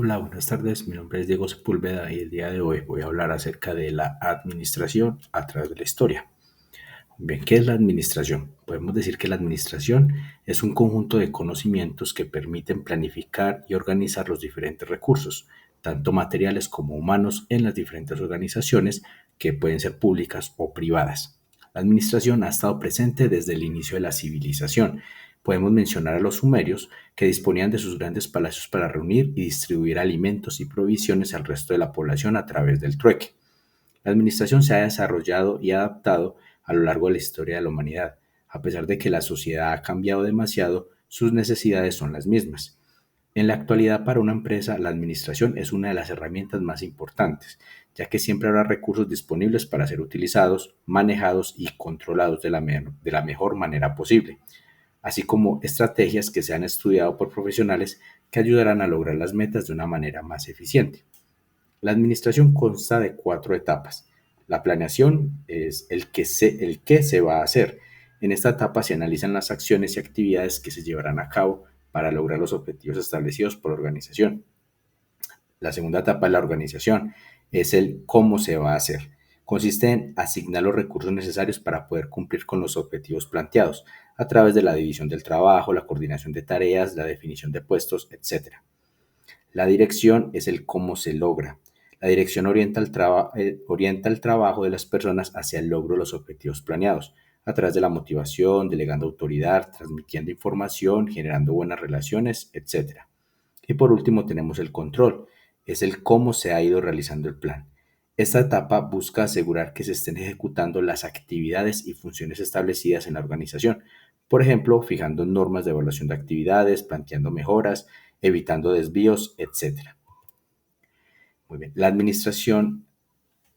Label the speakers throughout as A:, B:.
A: Hola, buenas tardes. Mi nombre es Diego Sepúlveda y el día de hoy voy a hablar acerca de la administración a través de la historia. Bien, ¿qué es la administración? Podemos decir que la administración es un conjunto de conocimientos que permiten planificar y organizar los diferentes recursos, tanto materiales como humanos, en las diferentes organizaciones que pueden ser públicas o privadas. La administración ha estado presente desde el inicio de la civilización. Podemos mencionar a los sumerios, que disponían de sus grandes palacios para reunir y distribuir alimentos y provisiones al resto de la población a través del trueque. La administración se ha desarrollado y adaptado a lo largo de la historia de la humanidad. A pesar de que la sociedad ha cambiado demasiado, sus necesidades son las mismas. En la actualidad, para una empresa, la administración es una de las herramientas más importantes, ya que siempre habrá recursos disponibles para ser utilizados, manejados y controlados de la mejor manera posible, así como estrategias que se han estudiado por profesionales que ayudarán a lograr las metas de una manera más eficiente. La administración consta de cuatro etapas. La planeación es el qué se va a hacer. En esta etapa se analizan las acciones y actividades que se llevarán a cabo para lograr los objetivos establecidos por la organización. La segunda etapa es la organización, es el cómo se va a hacer. Consiste en asignar los recursos necesarios para poder cumplir con los objetivos planteados a través de la división del trabajo, la coordinación de tareas, la definición de puestos, etc. La dirección es el cómo se logra. La dirección orienta el trabajo de las personas hacia el logro de los objetivos planeados, a través de la motivación, delegando autoridad, transmitiendo información, generando buenas relaciones, etc. Y por último tenemos el control, es el cómo se ha ido realizando el plan. Esta etapa busca asegurar que se estén ejecutando las actividades y funciones establecidas en la organización, por ejemplo, fijando normas de evaluación de actividades, planteando mejoras, evitando desvíos, etc. Muy bien. La administración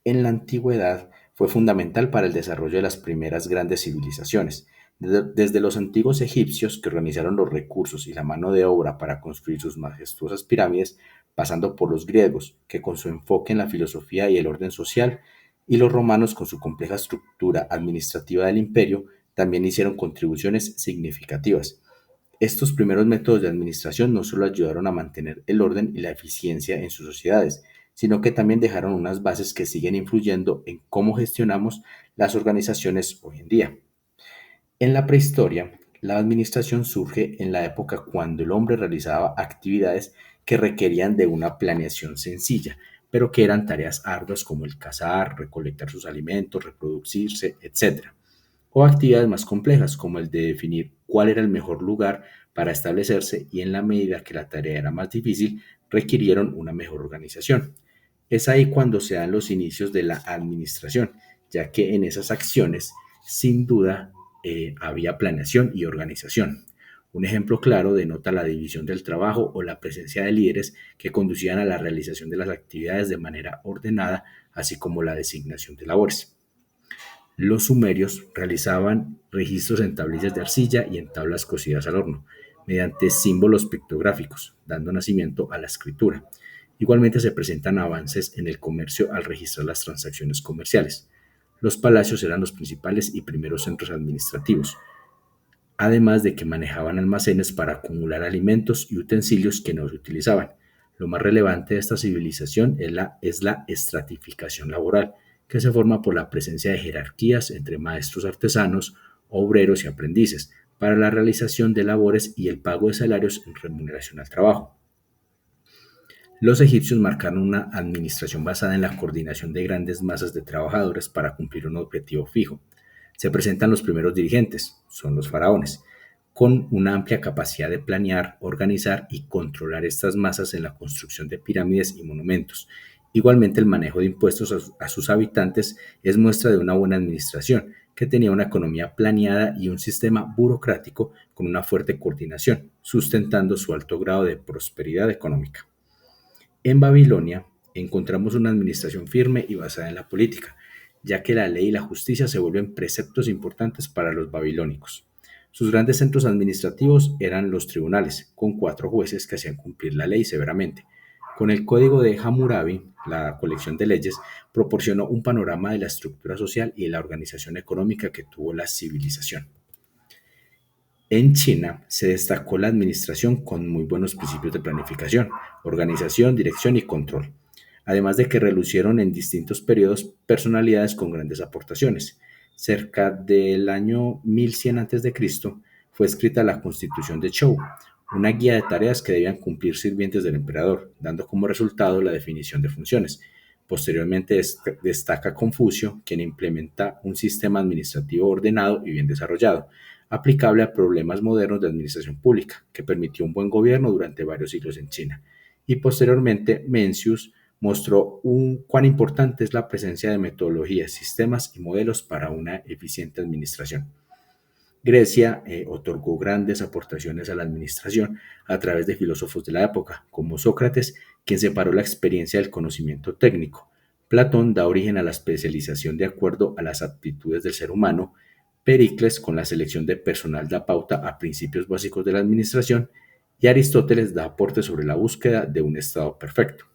A: en la antigüedad fue fundamental para el desarrollo de las primeras grandes civilizaciones. Desde los antiguos egipcios, que organizaron los recursos y la mano de obra para construir sus majestuosas pirámides, pasando por los griegos, que con su enfoque en la filosofía y el orden social, y los romanos con su compleja estructura administrativa del imperio, también hicieron contribuciones significativas. Estos primeros métodos de administración no solo ayudaron a mantener el orden y la eficiencia en sus sociedades, sino que también dejaron unas bases que siguen influyendo en cómo gestionamos las organizaciones hoy en día. En la prehistoria, la administración surge en la época cuando el hombre realizaba actividades que requerían de una planeación sencilla, pero que eran tareas arduas como el cazar, recolectar sus alimentos, reproducirse, etc. O actividades más complejas como el de definir cuál era el mejor lugar para establecerse y en la medida que la tarea era más difícil, requirieron una mejor organización. Es ahí cuando se dan los inicios de la administración, ya que en esas acciones, sin duda, había planeación y organización. Un ejemplo claro denota la división del trabajo o la presencia de líderes que conducían a la realización de las actividades de manera ordenada, así como la designación de labores. Los sumerios realizaban registros en tablillas de arcilla y en tablas cosidas al horno, mediante símbolos pictográficos, dando nacimiento a la escritura. Igualmente se presentan avances en el comercio al registrar las transacciones comerciales. Los palacios eran los principales y primeros centros administrativos, además de que manejaban almacenes para acumular alimentos y utensilios que no se utilizaban. Lo más relevante de esta civilización es la estratificación laboral, que se forma por la presencia de jerarquías entre maestros artesanos, obreros y aprendices, para la realización de labores y el pago de salarios en remuneración al trabajo. Los egipcios marcaron una administración basada en la coordinación de grandes masas de trabajadores para cumplir un objetivo fijo. Se presentan los primeros dirigentes, son los faraones, con una amplia capacidad de planear, organizar y controlar estas masas en la construcción de pirámides y monumentos. Igualmente, el manejo de impuestos a sus habitantes es muestra de una buena administración, que tenía una economía planeada y un sistema burocrático con una fuerte coordinación, sustentando su alto grado de prosperidad económica. En Babilonia encontramos una administración firme y basada en la política, ya que la ley y la justicia se vuelven preceptos importantes para los babilónicos. Sus grandes centros administrativos eran los tribunales, con cuatro jueces que hacían cumplir la ley severamente. Con el Código de Hammurabi, la colección de leyes proporcionó un panorama de la estructura social y de la organización económica que tuvo la civilización. En China se destacó la administración con muy buenos principios de planificación, organización, dirección y control, además de que relucieron en distintos periodos personalidades con grandes aportaciones. Cerca del año 1100 a.C. fue escrita la Constitución de Zhou, una guía de tareas que debían cumplir sirvientes del emperador, dando como resultado la definición de funciones. Posteriormente destaca Confucio, quien implementa un sistema administrativo ordenado y bien desarrollado, aplicable a problemas modernos de administración pública, que permitió un buen gobierno durante varios siglos en China. Y posteriormente, Mencius mostró cuán importante es la presencia de metodologías, sistemas y modelos para una eficiente administración. Grecia otorgó grandes aportaciones a la administración a través de filósofos de la época, como Sócrates, quien separó la experiencia del conocimiento técnico. Platón da origen a la especialización de acuerdo a las aptitudes del ser humano. Pericles, con la selección de personal, da pauta a principios básicos de la administración. Y Aristóteles da aportes sobre la búsqueda de un estado perfecto.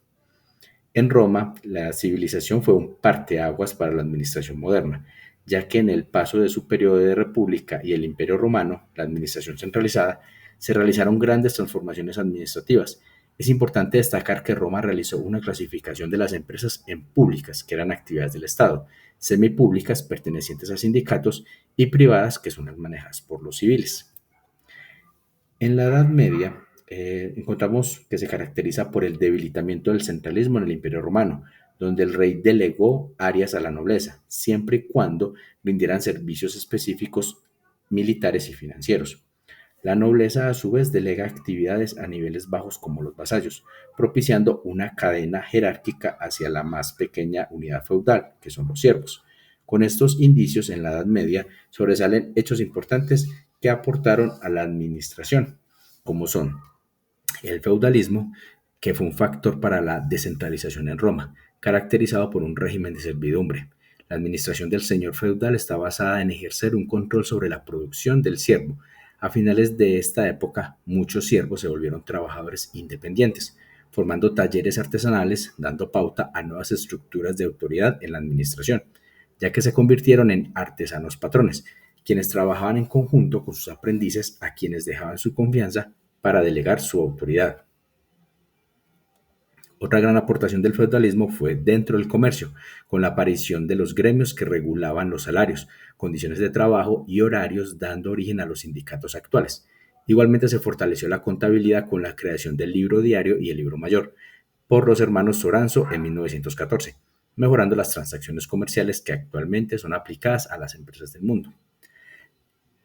A: En Roma, la civilización fue un parteaguas para la administración moderna, ya que en el paso de su periodo de república y el Imperio Romano, la administración centralizada, se realizaron grandes transformaciones administrativas. Es importante destacar que Roma realizó una clasificación de las empresas en públicas, que eran actividades del Estado, semipúblicas, pertenecientes a sindicatos, y privadas, que son las manejadas por los civiles. En la Edad Media encontramos que se caracteriza por el debilitamiento del centralismo en el Imperio Romano, donde el rey delegó áreas a la nobleza, siempre y cuando rindieran servicios específicos militares y financieros. La nobleza a su vez delega actividades a niveles bajos como los vasallos, propiciando una cadena jerárquica hacia la más pequeña unidad feudal, que son los siervos. Con estos indicios en la Edad Media sobresalen hechos importantes que aportaron a la administración, como son el feudalismo, que fue un factor para la descentralización en Roma, caracterizado por un régimen de servidumbre. La administración del señor feudal está basada en ejercer un control sobre la producción del siervo. A finales de esta época, muchos siervos se volvieron trabajadores independientes, formando talleres artesanales, dando pauta a nuevas estructuras de autoridad en la administración, ya que se convirtieron en artesanos patrones, quienes trabajaban en conjunto con sus aprendices a quienes dejaban su confianza para delegar su autoridad. Otra gran aportación del feudalismo fue dentro del comercio, con la aparición de los gremios que regulaban los salarios, condiciones de trabajo y horarios, dando origen a los sindicatos actuales. Igualmente se fortaleció la contabilidad con la creación del libro diario y el libro mayor por los hermanos Soranzo en 1914, mejorando las transacciones comerciales que actualmente son aplicadas a las empresas del mundo.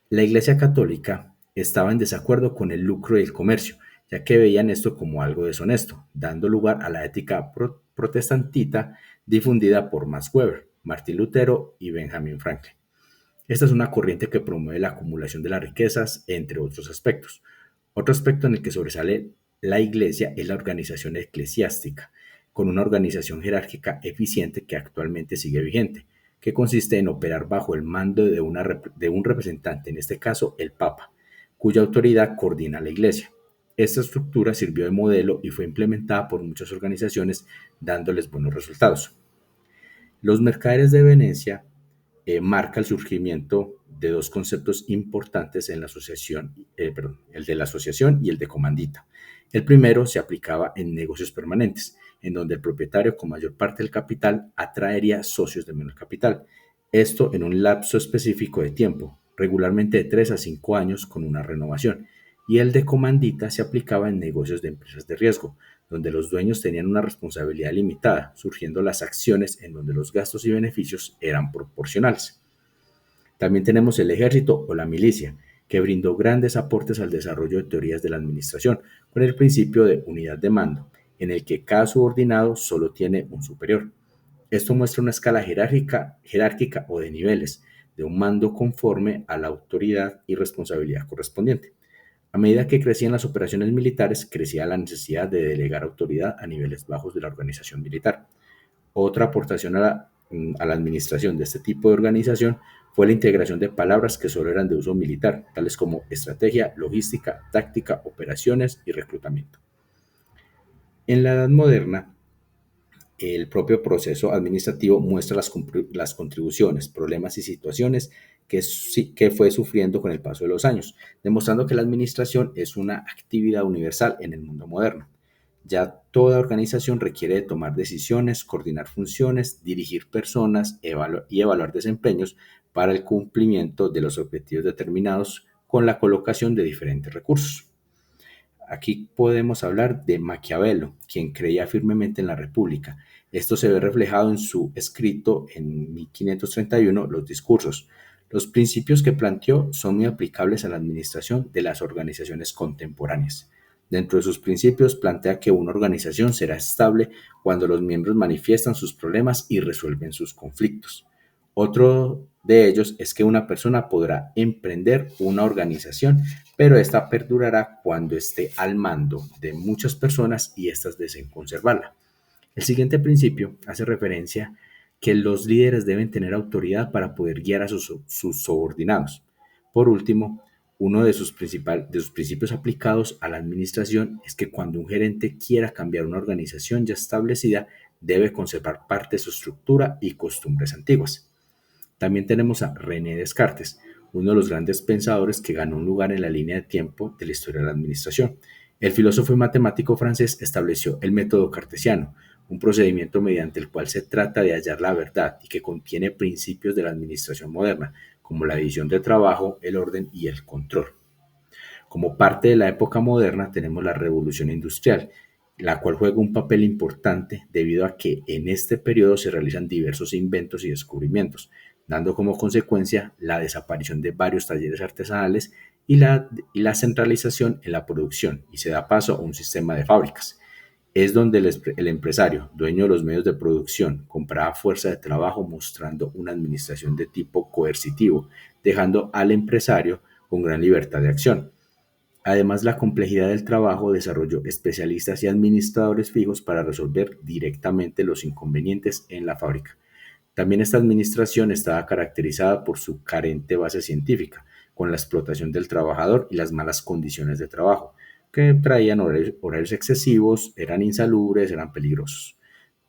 A: La Iglesia Católica estaba en desacuerdo con el lucro y el comercio, ya que veían esto como algo deshonesto, dando lugar a la ética protestantita difundida por Max Weber, Martín Lutero y Benjamin Franklin. Esta es una corriente que promueve la acumulación de las riquezas, entre otros aspectos. Otro aspecto en el que sobresale la Iglesia es la organización eclesiástica, con una organización jerárquica eficiente que actualmente sigue vigente, que consiste en operar bajo el mando de un representante, en este caso el Papa, cuya autoridad coordina la Iglesia. Esta estructura sirvió de modelo y fue implementada por muchas organizaciones, dándoles buenos resultados. Los mercaderes de Venecia marca el surgimiento de dos conceptos importantes en la asociación, el de la asociación y el de comandita. El primero se aplicaba en negocios permanentes, en donde el propietario con mayor parte del capital atraería socios de menor capital. Esto en un lapso específico de tiempo, regularmente de 3 a 5 años con una renovación. Y el de comandita se aplicaba en negocios de empresas de riesgo, donde los dueños tenían una responsabilidad limitada, surgiendo las acciones en donde los gastos y beneficios eran proporcionales. También tenemos el ejército o la milicia, que brindó grandes aportes al desarrollo de teorías de la administración, con el principio de unidad de mando, en el que cada subordinado solo tiene un superior. Esto muestra una escala jerárquica o de niveles, de un mando conforme a la autoridad y responsabilidad correspondiente. A medida que crecían las operaciones militares, crecía la necesidad de delegar autoridad a niveles bajos de la organización militar. Otra aportación a la administración de este tipo de organización fue la integración de palabras que solo eran de uso militar, tales como estrategia, logística, táctica, operaciones y reclutamiento. En la Edad Moderna, el propio proceso administrativo muestra las contribuciones, problemas y situaciones que fue sufriendo con el paso de los años, demostrando que la administración es una actividad universal en el mundo moderno. Ya toda organización requiere de tomar decisiones, coordinar funciones, dirigir personas y evaluar desempeños para el cumplimiento de los objetivos determinados con la colocación de diferentes recursos. Aquí podemos hablar de Maquiavelo, quien creía firmemente en la República. Esto se ve reflejado en su escrito en 1531, Los Discursos. Los principios que planteó son muy aplicables a la administración de las organizaciones contemporáneas. Dentro de sus principios plantea que una organización será estable cuando los miembros manifiestan sus problemas y resuelven sus conflictos. Otro de ellos es que una persona podrá emprender una organización, pero esta perdurará cuando esté al mando de muchas personas y éstas deseen conservarla. El siguiente principio hace referencia que los líderes deben tener autoridad para poder guiar a sus subordinados. Por último, uno de sus principios aplicados a la administración es que cuando un gerente quiera cambiar una organización ya establecida, debe conservar parte de su estructura y costumbres antiguas. También tenemos a René Descartes, uno de los grandes pensadores que ganó un lugar en la línea de tiempo de la historia de la administración. El filósofo y matemático francés estableció el método cartesiano, un procedimiento mediante el cual se trata de hallar la verdad y que contiene principios de la administración moderna, como la división de trabajo, el orden y el control. Como parte de la época moderna tenemos la revolución industrial, la cual juega un papel importante debido a que en este periodo se realizan diversos inventos y descubrimientos, dando como consecuencia la desaparición de varios talleres artesanales y la centralización en la producción, y se da paso a un sistema de fábricas. Es donde el empresario, dueño de los medios de producción, compraba fuerza de trabajo mostrando una administración de tipo coercitivo, dejando al empresario con gran libertad de acción. Además, la complejidad del trabajo desarrolló especialistas y administradores fijos para resolver directamente los inconvenientes en la fábrica. También esta administración estaba caracterizada por su carente base científica, con la explotación del trabajador y las malas condiciones de trabajo, que traían horarios excesivos, eran insalubres, eran peligrosos.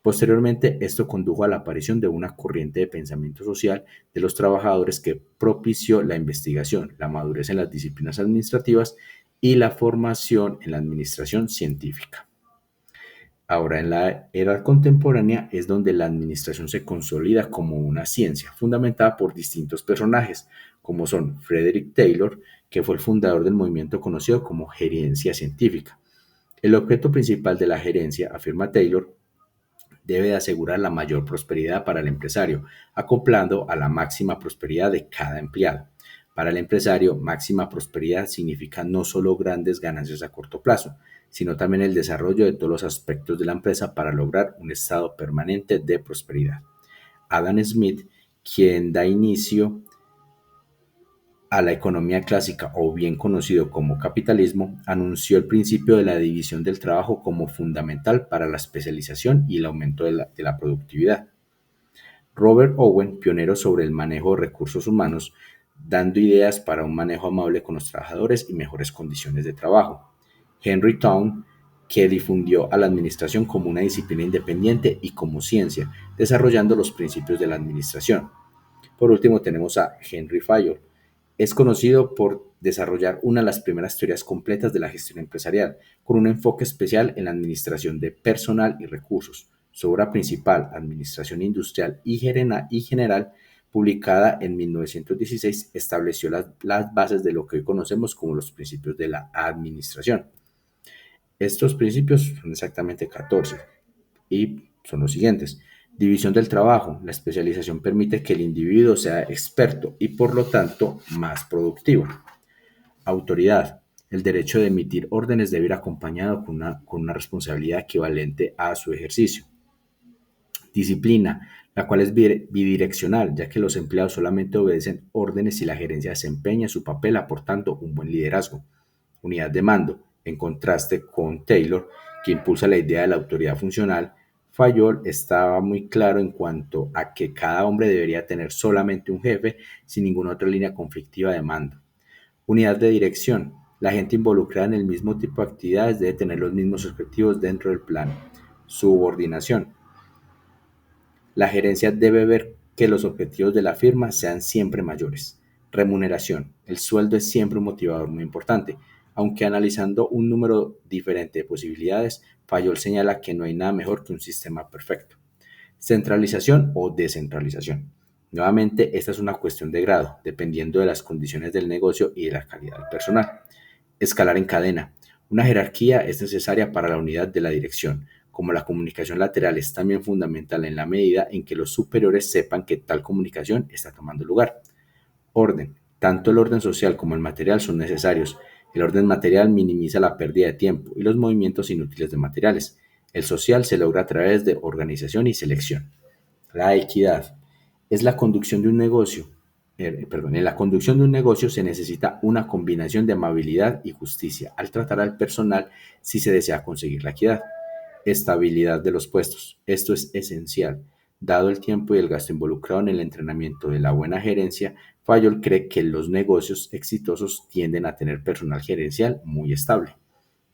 A: Posteriormente, esto condujo a la aparición de una corriente de pensamiento social de los trabajadores que propició la investigación, la madurez en las disciplinas administrativas y la formación en la administración científica. Ahora, en la era contemporánea es donde la administración se consolida como una ciencia, fundamentada por distintos personajes, como son Frederick Taylor, que fue el fundador del movimiento conocido como gerencia científica. El objeto principal de la gerencia, afirma Taylor, debe de asegurar la mayor prosperidad para el empresario, acoplando a la máxima prosperidad de cada empleado. Para el empresario, máxima prosperidad significa no solo grandes ganancias a corto plazo, sino también el desarrollo de todos los aspectos de la empresa para lograr un estado permanente de prosperidad. Adam Smith, quien da inicio a la economía clásica o bien conocido como capitalismo, anunció el principio de la división del trabajo como fundamental para la especialización y el aumento de la productividad. Robert Owen, pionero sobre el manejo de recursos humanos, dando ideas para un manejo amable con los trabajadores y mejores condiciones de trabajo. Henry Town, que difundió a la administración como una disciplina independiente y como ciencia, desarrollando los principios de la administración. Por último, tenemos a Henry Fayol. Es conocido por desarrollar una de las primeras teorías completas de la gestión empresarial, con un enfoque especial en la administración de personal y recursos. Su obra principal, Administración Industrial y General, publicada en 1916, estableció las bases de lo que hoy conocemos como los principios de la administración. Estos principios son exactamente 14 y son los siguientes. División del trabajo. La especialización permite que el individuo sea experto y por lo tanto más productivo. Autoridad. El derecho de emitir órdenes debe ir acompañado con una responsabilidad equivalente a su ejercicio. Disciplina, la cual es bidireccional, ya que los empleados solamente obedecen órdenes si la gerencia desempeña su papel aportando un buen liderazgo. Unidad de mando, en contraste con Taylor, que impulsa la idea de la autoridad funcional, Fayol estaba muy claro en cuanto a que cada hombre debería tener solamente un jefe sin ninguna otra línea conflictiva de mando. Unidad de dirección. La gente involucrada en el mismo tipo de actividades debe tener los mismos objetivos dentro del plan. Subordinación. La gerencia debe ver que los objetivos de la firma sean siempre mayores. Remuneración. El sueldo es siempre un motivador muy importante. Aunque analizando un número diferente de posibilidades, Fayol señala que no hay nada mejor que un sistema perfecto. Centralización o descentralización. Nuevamente, esta es una cuestión de grado, dependiendo de las condiciones del negocio y de la calidad del personal. Escalar en cadena. Una jerarquía es necesaria para la unidad de la dirección, como la comunicación lateral es también fundamental en la medida en que los superiores sepan que tal comunicación está tomando lugar. Orden. Tanto el orden social como el material son necesarios. El orden material minimiza la pérdida de tiempo y los movimientos inútiles de materiales. El social se logra a través de organización y selección. La equidad es la conducción de un negocio. En la conducción de un negocio se necesita una combinación de amabilidad y justicia al tratar al personal si se desea conseguir la equidad. Estabilidad de los puestos. Esto es esencial. Dado el tiempo y el gasto involucrado en el entrenamiento de la buena gerencia, Fayol cree que los negocios exitosos tienden a tener personal gerencial muy estable.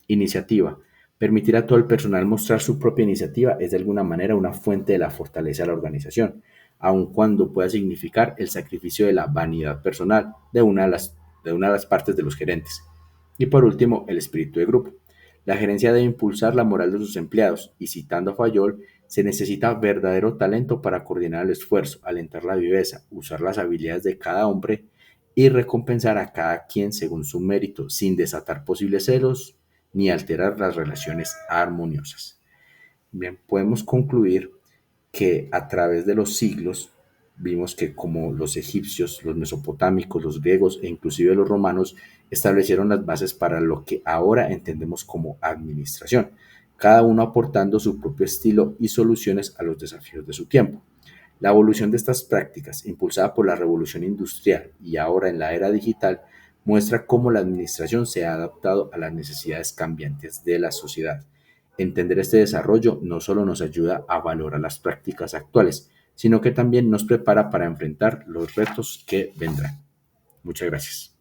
A: Iniciativa. Permitir a todo el personal mostrar su propia iniciativa es de alguna manera una fuente de la fortaleza de la organización, aun cuando pueda significar el sacrificio de la vanidad personal de una de las partes de los gerentes. Y por último, el espíritu de grupo. La gerencia debe impulsar la moral de sus empleados y, citando a Fayol, se necesita verdadero talento para coordinar el esfuerzo, alentar la viveza, usar las habilidades de cada hombre y recompensar a cada quien según su mérito, sin desatar posibles celos ni alterar las relaciones armoniosas. Bien, podemos concluir que a través de los siglos vimos que como los egipcios, los mesopotámicos, los griegos e inclusive los romanos establecieron las bases para lo que ahora entendemos como administración, cada uno aportando su propio estilo y soluciones a los desafíos de su tiempo. La evolución de estas prácticas, impulsada por la revolución industrial y ahora en la era digital, muestra cómo la administración se ha adaptado a las necesidades cambiantes de la sociedad. Entender este desarrollo no solo nos ayuda a valorar las prácticas actuales, sino que también nos prepara para enfrentar los retos que vendrán. Muchas gracias.